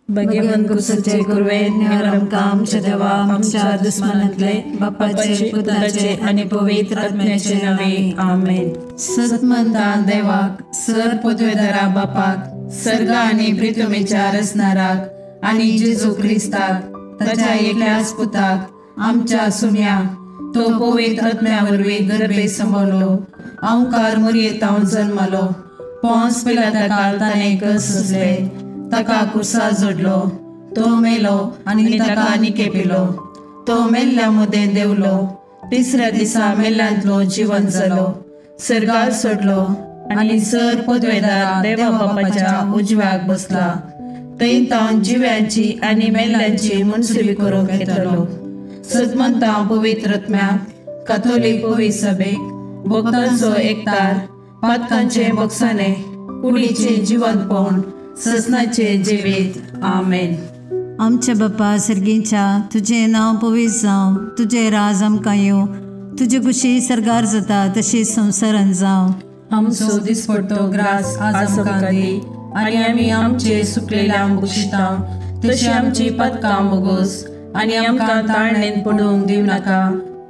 भगवान कुसचे कुरवे न्यारम काम देवा आमच्या दुश्मनातले बापाचे पुत्राचे आणि पवित्र आत्म्याचे नावे आमेन। सतमंता देवाक सर पदवेदारा बापाक सर्ग आणि पृथ्वीच्या रचणाराक आणि जेजू ख्रिस्ताक ताच्या एकल्याच पुताक आमच्या सुम्याक तो पवित्र आत्म्यावरवी गर्भे संभवलो ओंकार मरियेतावन जन्मलो पोंस पिलाता काळ ताणे कसले ताका कुसा जोडलो तो मेलो आणि ताका निकेपिलो तो मेल्ल्या मुदे देवलो तिसऱ्या दिसा मेल्ल्यांतलो जीवन जालो सर्गार सोडलो आणि सर पदवेदार देवा बापाच्या उजव्याक बसला थंय तावन जिव्यांची आणि मेल्ल्यांची मुनसिबी करूंक येतलो। सतमंता पवित्र आत्म्याक कॅथोलिक पवित्र सभेक भक्तांचो एकतार पातकांचे बक्षाने कुडीचे जिवंतपण ससनाचे जिवीत आमेन। आमच्या बापा सर्गींच्या तुझे नाव पवित्र जावं तुझे राज आमकां येवं तुझी कुशी सरगार जाता तशी संवसारांत जावं। आमचो दिसपट्टो ग्रास आज आमकां दी आनी आमी आमचे सुकलेल्यांक बक्षिता तशी आमची पदकां बोगोस आनी आमकां ताळणेन पडूंक दिव नाका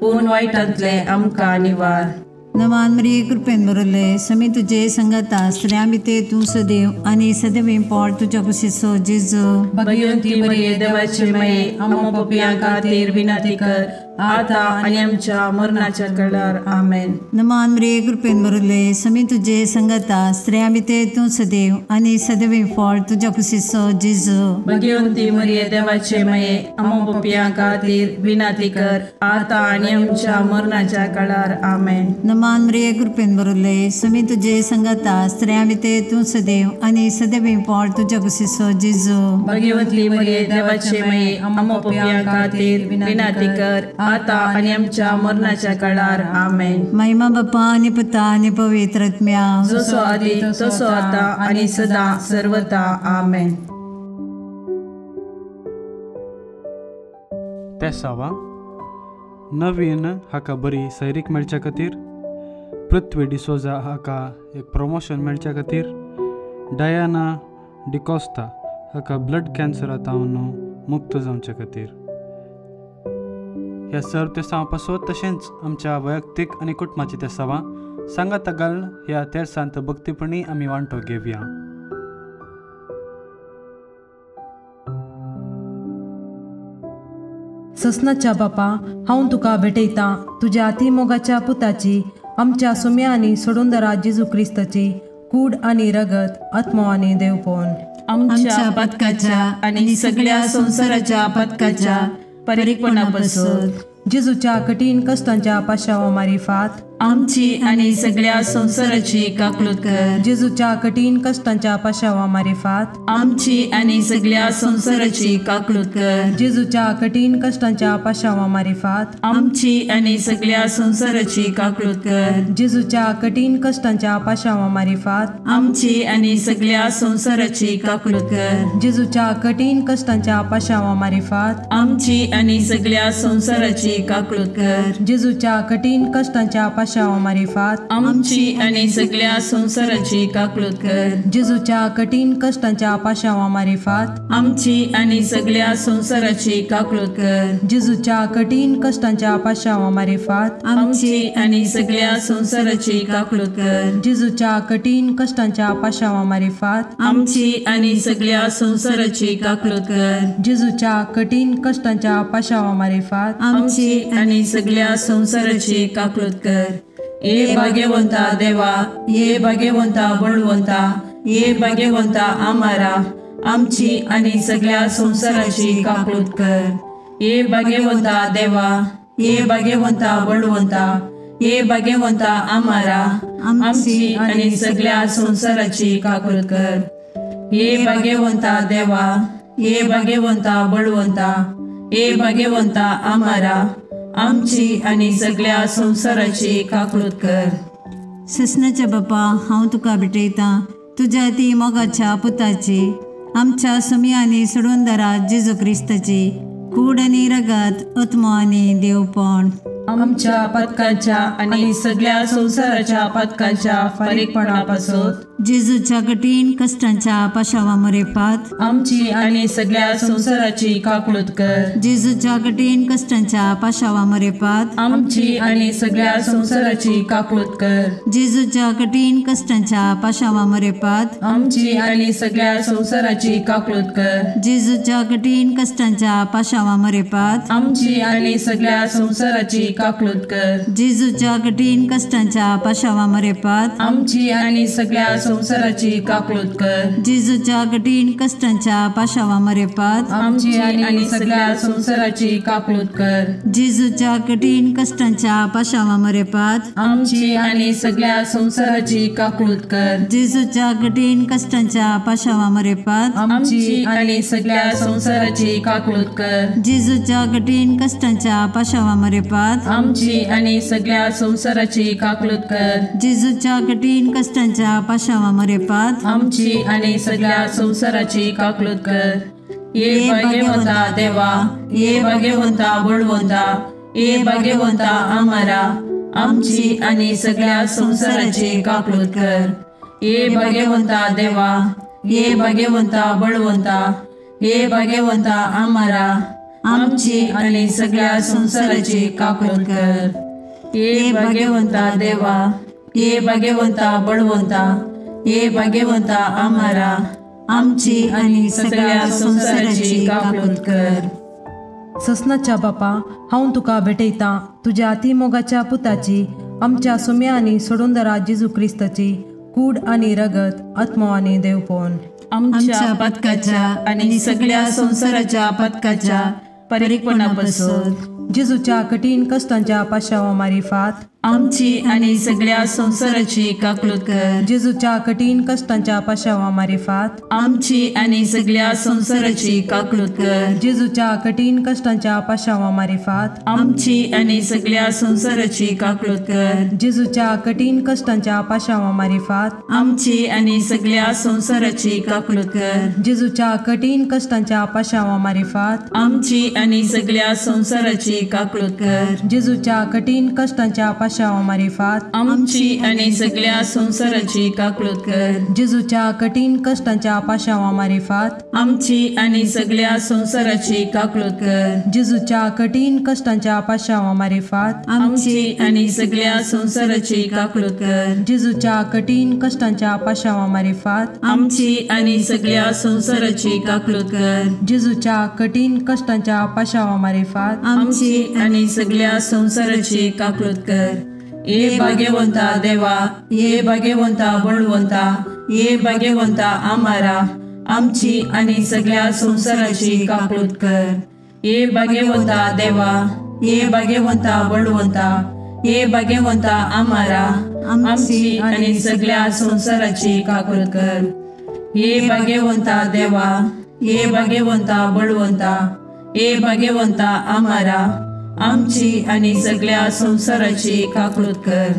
पूण वायटांतले आमकां निवार। नमान मरिये कृपेन बरले समी तुझे संगता स्त्रियां भितर तूं सदैव आनी सदैव पोट तुझ्या कुशीचो जेजू। भगवंती मरिये देवाचे माये आमो पापियां खातीर विनंती कर आता आनी आमच्या मरणाच्या काळार आमेन। नमान मरिये कृपेन बरले समी तुझे संगता स्त्रियां भितर तूं सदैव आनी सदैव पोट तुझ्या कुशीचो जेजू। भगवंती मरिये देवाचे माये आमो पापियां खातीर विनंती कर आता आनी आमच्या मरणाच्या काळार आमेन। नमान मरिये कृपेन बरले समी तुझे संगता स्त्रियां भितर तूं सदैव आनी सदैव पोट तुझ्या कुशीचो जेजू। भगवंती मरिये देवाचे माये आमो पापियां खातीर विनंती कर आता आणि आमच्या मरणाच्या काळार आमेन। महिमा बापा आणि पुता आणि पवित्र आत्म्या जसो आदी तसो आता आणि सदा सर्वदा आमेन। तेसावा नवीन हाका बरी सैरीक मेळच्या खातीर पृथ्वी डिसोजा हाका एक प्रमोशन मेळच्या खातीर डायना डिकोस्ता हाका ब्लड कॅन्सरांतावन मुक्त जावच्या खातीर ह्या सर्व तेसावां पासत तशेंच आमच्या वैयक्तीक आनी कुटुंबाची तेसावां सांगात घाल ह्या तेर्सांत भक्तीपणी आमी वांटो घेवया। ससनाच्या बापा हांव तुका भेटयतां तुज्या अतिमोगाच्या पुताची आमच्या सुम्या आनी सोडूनदरा जेजू क्रिस्ताची कूड आनी रगत आत्मो आनी देवपण आमच्या पदकाच्या आनी सगळ्या संवसाराच्या पदकाच्या परीकपणा बसत जेजूच्या कठीण कश्टांच्या पाशावा मारिफात आमची आनी सगळ्या संवसाराची काकलूत कर। जेजूच्या कठीण कश्टांच्या पाशावा मारिफात आमची आनी सगळ्या संवसाराची काकलूत कर। जेजूच्या कठीण कश्टांच्या पाशावा मारिफात आमची आनी सगळ्या संवसाराची काकलूत कर। जेजूच्या कठीण कश्टांच्या पाशावा मारिफात आमची आनी सगळ्या संवसाराची काकलूत कर। जेजूच्या कठीण कश्टांच्या पाशावा मारिफात आमची आनी सगळ्या संवसाराची काकलूत कर। जेजूच्या कठीण कश्टांच्या पाशावा मारिफात आमची आनी सगळ्या संवसाराची काकलूत कर। जेजूच्या कठीण कश्टांच्या पाशावा मारिफात आमची आनी सगळ्या संवसाराची काकलूत कर। जेजूच्या कठीण कश्टांच्या पाशावा मारिफात आमची आनी सगळ्या संवसाराची काकलूत कर। जेजूच्या कठीण कश्टांच्या पाशावा मारिफात आमची आनी सगळ्या संवसाराची काकलूत कर। जेजूच्या कठीण कश्टांच्या पाशावा मारिफात आमची आनी सगळ्या संवसाराची काकलूत कर। ये भाग्यवंता देवा ये भाग्यवंता बळवंता ये भाग्यवंता आमारा आमची आनी सगळ्या संवसाराची काकलूत कर। ये भाग्यवंता देवा ये भाग्यवंता बळवंता ये भाग्यवंता आमारा आमची आनी सगळ्या संवसाराची काकलूत कर। ये भाग्यवंता देवा ये भाग्यवंता बळवंता हे भाग्यवंता आम्हारा आमची आणि सगळ्या संसाराची काकूळट कर. ससनाच्या बापा हांव तुका भेटयतां तुज्या ती मोगाच्या पुताची आमच्या समियांनी सोडून दरा जेजू क्रिस्ताची कूड आनी रगत आत्मो आनी देवपण आमच्या पथकाच्या आणि सगळ्या संसाराच्या पथकाच्या फारीकपणापासून जेजूच्या कठीण कष्टांच्या पाशावा मरेपात आमची आणि सगळ्या संसाराची काकूळट कर. जेजूच्या कठीण कष्टांच्या पाशावा मरेपात आमची आणि सगळ्या संसाराची काकूळट कर. जेजूच्या कठीण कष्टांच्या पाशावा मरेपात आमची आणि सगळ्या संसाराची काकूळट कर. जेजूच्या कठीण कष्टांच्या पाशावा मरेपात आमची आणि सगळ्या संसाराची काकूळट कर. जेजूच्या कठीण कष्टांच्या पाशावा मरेपात आमची आणि सगळ्या संसाराची काकूळट कर. जेजूच्या कठीण कष्टांच्या पाशावा मरेपात आमची आणि सगळ्या संसाराची काकूळट कर. जेजूच्या कठीण कष्टांच्या पाशावा मरेपात आमची आणि सगळ्या संसाराची काकूळट कर. जेजूच्या कठीण कष्टांच्या पाशावा मरेपात आमची आणि सगळ्या संसाराची काकूळट कर. जेजूच्या कठीण कष्टांच्या पाशावा मरेपात आमची आणि सगळ्या संसाराची काकूळट कर. जेजूच्या कठीण कष्टांच्या पाशावा मरेपात आमची आणि सगळ्या संसाराची काकूळट कर. ये भाग्यवंता देवा, ये भाग्यवंता बळवंता, ये भाग्यवंता आम्हारा आमची आणि सगळ्या संसाराची काकूळट कर. ये भाग्यवंता देवा, ये भाग्यवंता बळवंता, ये भाग्यवंता आम्हारा आमची आणि सगळ्या संसाराची काकूळट कर. ये भाग्यवंता देवा, ये भाग्यवंता बळवंता, ये भाग्यवंता आम्हारा आमची आणि सगळ्या संसाराची काकूळट कर. ससनाच्या बापा हांव तुका भेटयतां तुज्या अतिमोगाच्या पुताची आमच्या सुम्यांनी सोडून दरा जेजू क्रिस्ताची कूड आनी रगत आत्मो आनी देवपण आमच्या पथकाच्या आणि सगळ्या संसाराच्या पथकाच्या फारीकपणापासून जेजूच्या कठीण कष्टांच्या पाशावा मारिफात आमची आणि सगळ्या संसाराची काकूळट कर. जेजूच्या कठीण कष्टांच्या पाशावा मारिफात आमची आणि सगळ्या संसाराची काकूळट कर. जेजूच्या कठीण कष्टांच्या पाशावा मारिफात आमची आणि सगळ्या संसाराची काकूळट कर. जेजूच्या कठीण कष्टांच्या पाशावा मारिफात आमची आणि सगळ्या संसाराची काकूळट कर. जेजूच्या कठीण कष्टांच्या पाशावा मारिफात आमची आणि सगळ्या संसाराची काकूळट कर. जेजूच्या कठीण कष्टांच्या पाशावा मारिफात आमची आणि सगळ्या संसाराची काकूळट कर. जेजूच्या कठीण कष्टांच्या पाशावा मारिफात आमची आणि सगळ्या संसाराची काकूळट कर. जेजूच्या कठीण कष्टांच्या पाशावा मारिफात आमची आणि सगळ्या संसाराची काकूळट कर. जेजूच्या कठीण कष्टांच्या पाशावा मारिफात आमची आणि सगळ्या संसाराची काकूळट कर. जेजूच्या कठीण कष्टांच्या पाशावा मारिफात आमची आणि सगळ्या संसाराची काकूळट कर. ये भाग्यवंता देवा, ये भाग्यवंता बळवंता, ये भाग्यवंता आम्हारा आमची आणि सगळ्या संसाराची काकूळट कर. ये भाग्यवंता देवा, ये भाग्यवंता बळवंता, ये भाग्यवंता आम्हारा आमची आणि सगळ्या संसाराची काकूळट कर. ये भाग्यवंता देवा, ये भाग्यवंता बळवंता, ये भाग्यवंता आम्हारा आमची आणि सगळ्या संसाराची काकूळट कर.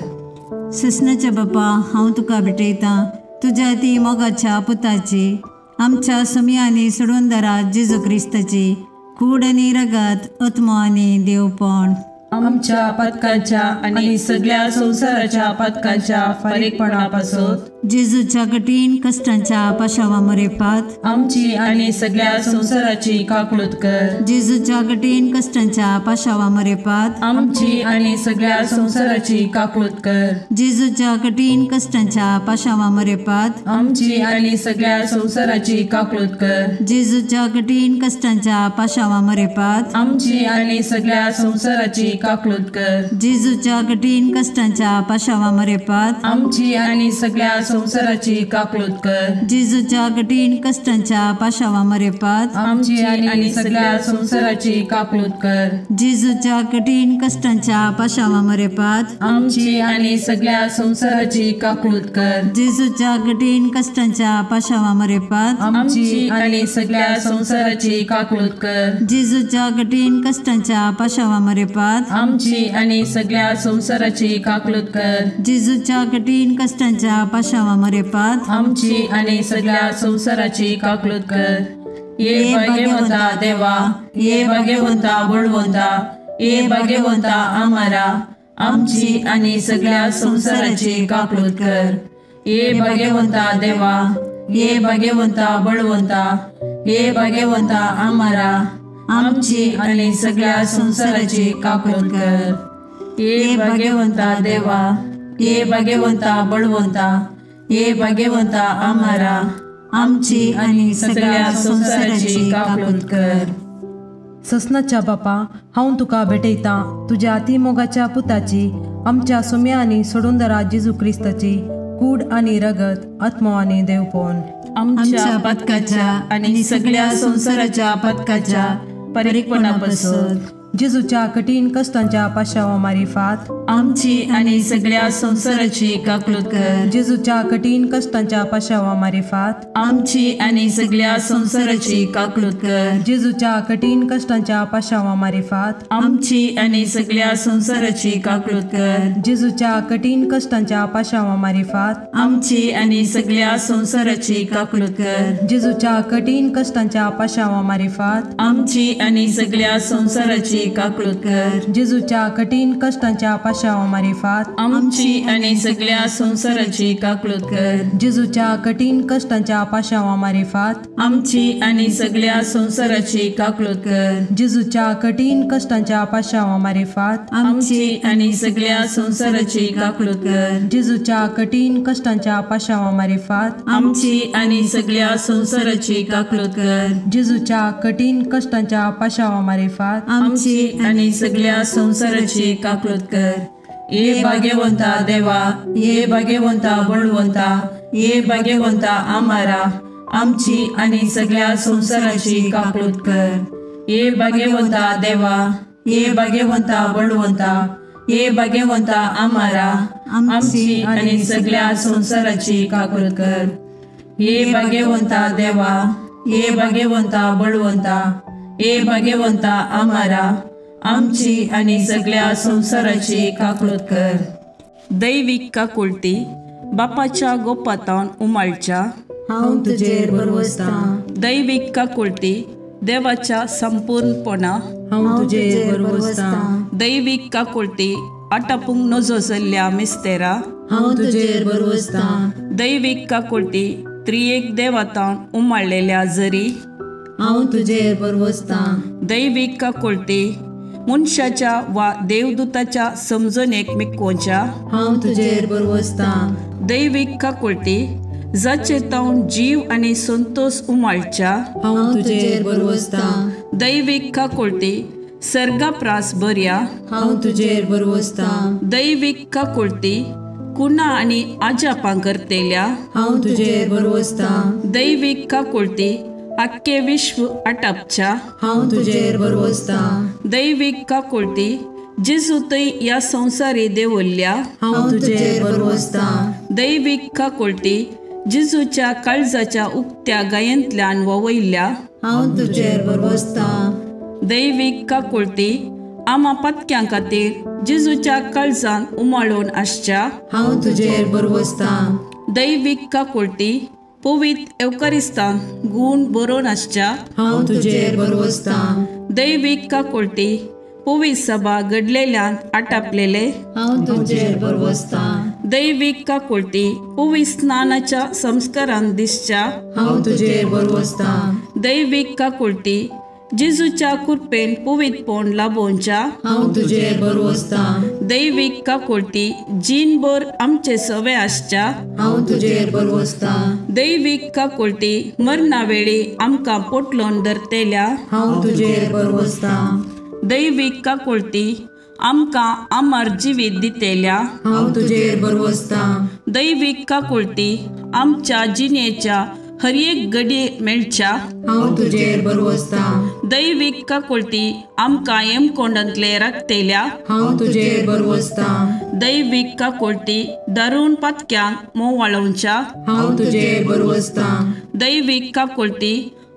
ससनाच्या बापा हांव तुका भेटयतां तुज्या ती मोगाच्या पुताची आमच्या समियांनी सोडून दरा जेजू क्रिस्ताची कूड आनी रगत आत्मो आनी देवपण आमच्या पथकाच्या आणि सगळ्या संसाराच्या पथकाच्या फारीकपणापासून जेजूच्या कठीण कष्टांच्या पाशावा मरेपात आमची आणि सगळ्या संसाराची काकूळट कर. जेजूच्या कठीण कष्टांच्या पाशावा मरेपात आमची आणि सगळ्या संसाराची काकूळट कर. जेजूच्या कठीण कष्टांच्या पाशावा मरेपात आमची आणि सगळ्या संसाराची काकूळट कर. जेजूच्या कठीण कष्टांच्या पाशावा मरेपात आमची आणि सगळ्या संसाराची काकूळट कर. जेजूच्या कठीण कष्टांच्या पाशावा मरेपात आमची आणि सगळ्या संसाराची काकलूत कर. जेजूच्या कठीण कष्टांच्या पाशावा मरेपात आमची आणि सगळ्या संसाराची काकलूत कर. जेजूच्या कठीण कष्टांच्या पाशावा मरेपात आमची आणि सगळ्या संसाराची काकलूत कर. जेजूच्या कठीण कष्टांच्या पाशावा मरेपात आमची आणि सगळ्या संसाराची काकलूत कर. जेजूच्या कठीण कष्टांच्या पाशावा मरेपात आमची आणि सगळ्या संसाराची काकलूत कर. जेजूच्या कठीण कष्टांच्या पाशावा मरेपात आमची आणि सगळ्या संसाराची काकलूत कर. ये भाग्यवंता देवा, ये भाग्यवंता बळवंता, ये भाग्यवंता आम्हारा, आमची आणि सगळ्या संसाराची काकलूत कर. ये भाग्यवंता देवा, ये भाग्यवंता बळवंता, ये भाग्यवंता आम्हारा, आमची आणि सगळ्या संसाराची काकलूत कर. ये भाग्यवंता देवा, ये भाग्यवंता बळवंता, ये भाग्यवंता आम्हारा, आमची आणि सगळ्या संसाराची काकलूत कर. ससनाच्या बापा, हांव तुका भेटयता तुज्या अतिमोगाच्या पुताची, आमच्या सुम्या आनी सोडूंदरा जेजू क्रिस्ताची कूड आनी रगत, आत्मो आनी देवपण आमच्या पदकाच्या आणि सगळ्या संसाराच्या पदकाच्या परीकपणापासून जेजूच्या कठीण कष्टांच्या पाशावा मारिफात आमची आणि सगळ्या संसाराची काकलूत कर. जेजूच्या कठीण कष्टांच्या पाशावा मारिफात आमची आणि सगळ्या संसाराची काकलूत कर. जेजूच्या कठीण कष्टांच्या पाशावा मारिफात आमची आणि सगळ्या संसाराची काकलूत कर. जेजूच्या कठीण कष्टांच्या पाशावा मारिफात आमची आणि सगळ्या संसाराची काकलूत कर. जेजूच्या कठीण कष्टांच्या पाशावा मारिफात आमची आणि सगळ्या संसाराची काकलूत कर. जेजूच्या कठीण कष्टांच्या पाशावा मारिफात आमची आणि सगळ्या संसाराची काकलूत कर. जेजूच्या कठीण कष्टांच्या पाशावा मारिफात आमची आणि सगळ्या संसाराची काकलूत कर. जेजूच्या कठीण कष्टांच्या पाशावा मारिफात आमची आणि सगळ्या संसाराची काकलूत कर. जेजूच्या कठीण कष्टांच्या पाशावा मारिफात आमची आणि सगळ्या संसाराची काकलूत कर. जेजूच्या कठीण कष्टांच्या पाशावा मारिफात आमची आणि सगळ्या संसाराची काकलूत कर. ये भाग्यवंता देवा, ये भाग्यवंता बळवंता, ये भाग्यवंता आम्हारा, आमची आणि सगळ्या संसाराची काकलूत कर. ये भाग्यवंता देवा, ये भाग्यवंता बळवंता, ये भाग्यवंता आम्हारा, आमची आणि सगळ्या संसाराची काकलूत कर. ये भाग्यवंता देवा, ये भाग्यवंता बळवंता, ये भाग्यवंता आम्हारा, आमची आणि सगळ्या संसाराची काकलूत कर. दैविक काकुळती बापाच्या गोपातान उमाळच्या हांव तुजेर बरवसता. दैविक काकुळती देवाच्या संपूर्णपणा हांव तुजेर बरवसता. दैविक काकुळती आटापूंक नजो जाल्ल्या मिस्तेरा हांव तुजेर बरवसता. दैविक काकुळती त्रिएक देवातान उमाळलेल्या जरी हांव तुजेर बरवसता. दैविक काकुळती मनशाच्या वा देवदूताच्या समजणेक मिकोवच्या हांव तुजेर बरवसता. दैविक काकुळती जाचे तावन जीव आणि संतोष उमाळच्या हांव तुजेर बरवसता. दैविक काकुळती सर्गाप्रास बऱ्या हांव तुजेर बरवसता. दैविक काकुळती कुणा आणि आजापां करतेल्या हांव तुजेर बरवसता. दैविक काकुळती आख्खे विश्व आटापच्या हांव तुजेर बरवसता. दैविक काकुळती जेजू थंय ह्या संवसारी देवल्ल्या हांव तुजेर बरवसता. दैविक काकुळती जेजूच्या काळजाच्या उक्त्या गायंतल्यान ववयल्या हांव तुजेर बरवसता. दैविक काकुळती आमा पत्क्यां खातीर जेजूच्या काळजान उमाळून आसच्या हांव तुजेर बरवसता. दैविक काकुळती पवित्र एवकारिस्तान गूण बरोवन आसच्या हांव तुजेर बरवसता. दैविक काकुळती पवित्र सभा घडलेल्यान आटापलेले हांव तुजेर बरवसता. दैविक काकुळती पवित्र स्नानाच्या संस्कारान दिसच्या हांव तुजेर बरवसता. दैविक काकुळती जेजूच्या कृपेन पवित्रपण लाभोवच्या हांव तुजेर बरवसता. दैविक काकुळती जीनभर आमचे सवे आसच्या हांव तुजेर बरवसता. दैविक काकुळती मरणा वेळी आमकां पोटलोन धरतेल्या हांव तुजेर बरवसता. दैविक काकुळती आमकां अमर जिवीत दितेल्या हांव तुजेर बरवसता. दैवीक काकुळटी आमच्या जिणेच्या हर एक घडी मेळच्या हांव तुजेर बरवसता. दैवीक काकुळटी आमकां हेमकोंडांतले राखतेल्या हांव तुजेर बरवसता. दैवीक काकुळटी दारूण पातक्यांक मोव वाळोवच्या हांव तुजेर बरवसता. दैवीक काकुळटी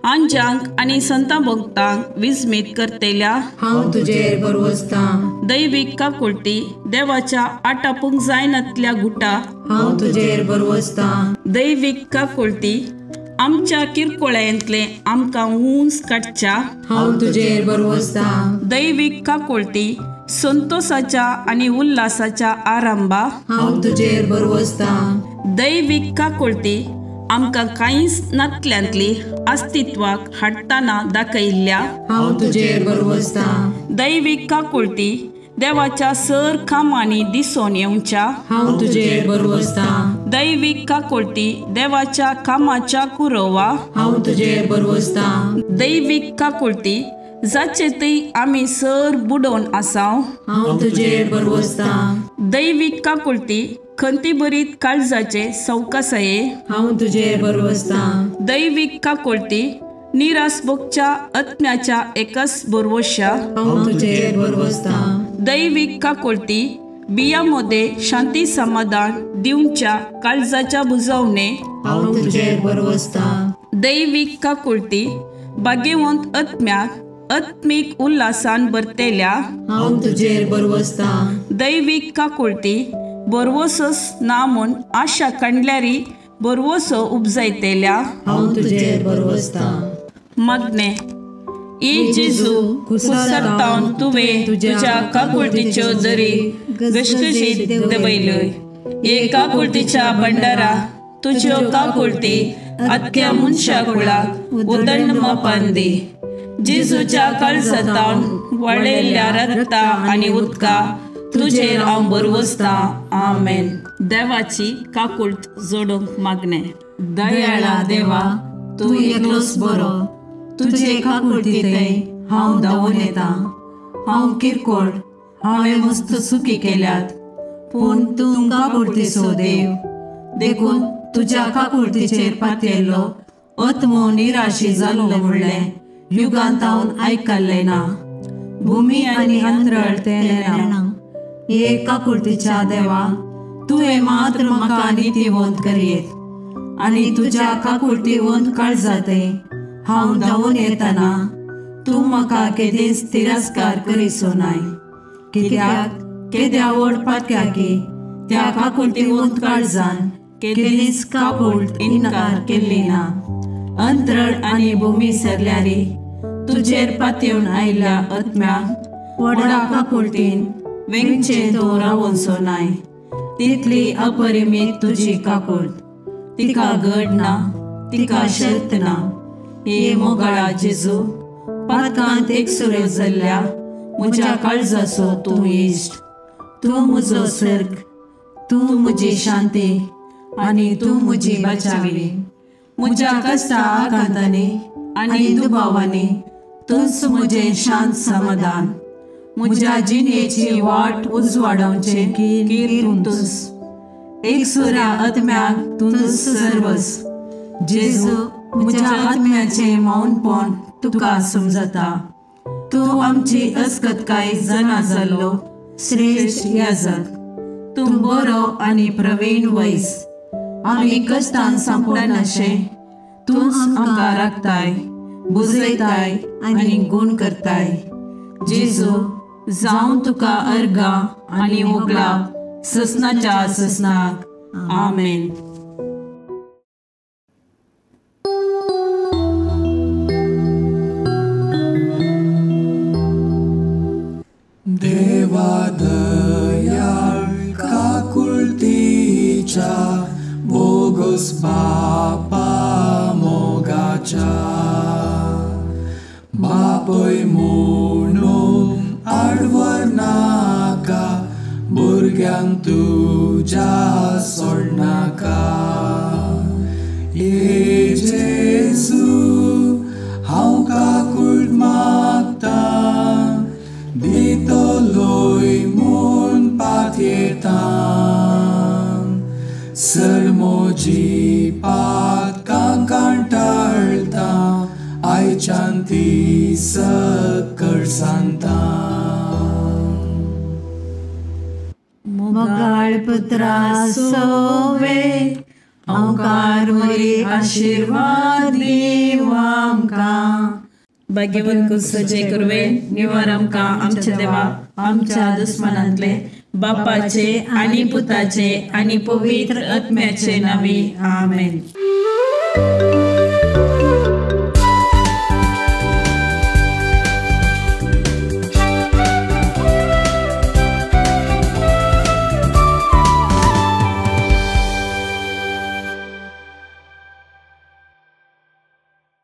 आंजांक आनी संतां भोगतांक विस्मीत करतेल्या हांव तुजेर बरवसता. दैवीक काकुळटी देवाच्या आटापूंक जायनातल्या गुटा हांव तुजेर बरवसता. दैवीक काकुळटी आमच्या किरकोळ्यांतले आमकां ऊंच काडच्या हांव तुजेर बरवसता. दैवीक काकुळटी संतोषाच्या आनी उल्हासाच्या आरंभा हांव तुजेर बरवसता. दैवीक काकुळटी आमकां कांयच नातल्यांतली अस्तित्वाक हाडटाना दाखयल्ल्या हांव तुजेर बरवसता. दैवीक काकुळटी देवाच्या सर कामांनी दिसून येवच्या हांव तुजेर बरवसता. दैवीक काकुळटी देवाच्या कामाच्या कुरवा हांव तुजेर बरवसता. दैवीक काकुळटी जाचेतय आमी सर बुडोवन आसाव हांव तुजेर बरवसता. दैवीक काकुळटी खंती बरीत काळजाचे सवकासये हांव तुजेर बरवसता. दैवीक काकुळटी निरास भोगच्या आत्म्याच्या एकच बरवश्या हांव तुजेर बरवसता. दैवीक काकुळटी बियामध्ये शांती समाधान दिवच्या काळजाच्या बुजवणे हांव तुजेर बरवसता. दैवीक काकुळटी भाग्यवंत आत्म्याक आत्मीक उल्हासान भरतेल्या हांव तुजेर बरवसता. दैवीक काकुळटी बरवसोस ना म्हूण आशा काडल्यारी बरवसो उपजायतेल्या हांव तुजेर बरवसता. मागणे ई जेजू कुसरतावन तुवें तुज्या काकुळटीच्यो दरी गशगशीत दबयल्योय. हे काकुळटीच्या भंडारा तुज्यो काकुळटी आख्या मनशा कुळाक उदंड मापान दी. जेजूच्या काळजांतावन वळयल्ल्या रगता आनी उदका तुजेर हांव बरवसता. आमेन. देवाची काकुळट जोडूंक मागणे. दयाळा देवा, तूं एकलोच बरो. तुजे काकुळटीतय हांव धांवून येता. हांव किरकोळ, हांवें मस्त चुकी केल्यात, पूण तूं काकुळटीचो देव. देखून तुज्या काकुळटीचेर पातयल्लो आत्मो निराशी जाल्लो म्हणलें युगांतावन आयकल्लें ना. भुमी आनी अंतराळ तेलेना. हे काकुळटीच्या देवा, तुवें मात्र म्हाका नितीवंत करीत आनी तुज्या काकुळटीवंत काळजातय हांव धांवून येतना तूं म्हाका केदेंच तिरस्कार करीसो नाय. कित्याक केद्या व्हड पातक्याकी त्या काकुळटीवंत काळजान केदेंच काकुळट इन्कार केल्ली ना. अंतराळ आनी भुमी सरल्यारी तुजेर पातयेवन आयिल्ल्या आत्म्याक व्हडा काकुळटीन वेंगचे तो रावोसो नाय. तितली अपरिमीत तुजी काकुळट. तिका घड ना, तिका शर्त ना. हे मोगाळा जेजू, पातकांत एकसुरे जाल्ल्या म्हज्या काळजाचो तूं इश्ट. तूं म्हजो सर्ग, तूं म्हजी शांती आनी तूं म्हजी बचावी. म्हज्या कश्टा आकांतांनी आनी दुबावांनी तूंच म्हजें शांत समाधान. म्हज्या जिणेची वाट उजवाडोवचें कीर तूंच. एकसुऱ्या आत्म्याक तूंच सर्वस. जेजू, म्हज्या आत्म्याचें मौनपण तुका समजता. तूं आमची अस्कतकाय जाणा जाल्लो श्रेश्ठ याजक. तूं बरो आनी प्रवीण वैस. आमी कश्टान सांपडनाशे तूंच आमकां राखताय, बुजयताय आनी गूण करताय. जेजू, जावं तुका अर्गा आनी व्हंकला ससनाच्या ससनाक. आमेन. देवा दयाळ काकुळटीच्या बोगस बापा मोगाच्या. बापय म्हणून आडवर नाका, भुरग्यांक तुज्या सोडनाका. हे जेजू हांव काकुळट मागता, दितलोय शांती सकळ सांगता मोगाळ पुत्रा सोवे ओंकार मरी आशीर्वाद दिवा आमकां भाग्यवंत कुसचे कुरवे निवार आमकां आमच्या देवा आमच्या दुस्मनांतले बापाचे आणि पुताचे आणि पवित्र आत्म्याचे नावे आमेन.